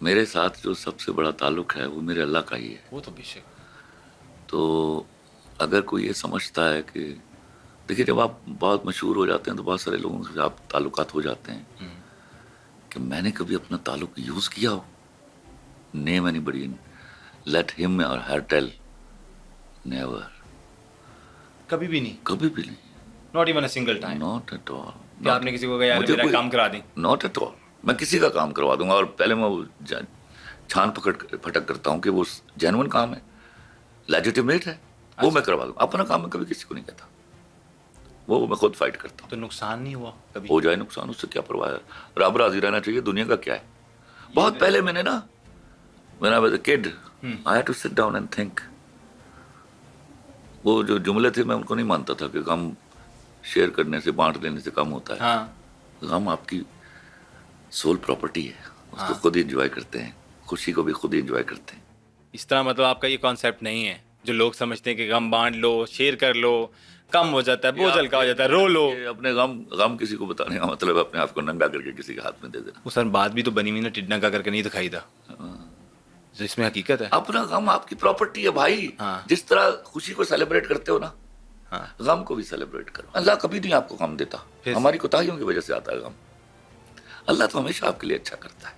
मेरे साथ जो सबसे बड़ा ताल्लुक है वो मेरे अल्लाह का ही है। वो तो बेशक। तो अगर कोई ये समझता है कि देखिए, जब आप बहुत मशहूर हो जाते हैं तो बहुत सारे लोगों से आप ताल्लुकात हो जाते हैं कि मैंने कभी अपना ताल्लुक यूज़ किया हो, नेम एनीबडी, लेट हिम और हर टेल, नेवर, कभी भी नहीं, कभी भी नहीं, not even a single time. Not at all. क्या आपने किसी को कहा यार मुझे मेरा कोई काम करा दें? Not at all. मैं किसी का काम करवा दूंगा और पहले मैं वो छान पकड़ फटक करता हूँ कि वो जेन्युइन काम है, लेजिटिमेट है, वो मैं करवा दूंगा। अपना काम मैं कभी किसी को नहीं कहता, वो मैं खुद फाइट करता हूँ। तो नुकसान नहीं हुआ कभी? हो जाए नुकसान, उससे क्या परवाह है, रब राजी रहना चाहिए, दुनिया का क्या है। बहुत पहले मैंने ना, when I was a kid, I had to sit down and think। वो जो जुमले थे मैं उनको नहीं मानता था कि गम शेयर करने से, बांट देने से कम होता है। हाँ। गम आपकी सोल प्रॉपर्टी है, उसको हाँ। खुद ही एंजॉय करते हैं, खुशी को भी खुद ही एंजॉय करते हैं। इस तरह मतलब आपका ये कॉन्सेप्ट नहीं है जो लोग समझते हैं कि गम बांट लो, शेयर कर लो, कम हो जाता है, बोझ हल्का हो जाता है, रो लो। ये अपने गम किसी को बताने का मतलब है अपने आप को नंगा करके किसी के हाथ में दे देना। वो सर बात भी तो बनी हुई ना, टिड्डा करके नहीं दिखाई था, तो इसमें हकीकत है। अपना गम आपकी प्रॉपर्टी है भाई। हाँ। जिस तरह खुशी को सेलिब्रेट करते हो ना, हाँ। गम को भी सेलिब्रेट करो। अल्लाह कभी नहीं आपको गम देता, फिर हमारी कोताहियों की वजह से आता है गम। अल्लाह तो हमेशा आपके लिए अच्छा करता है।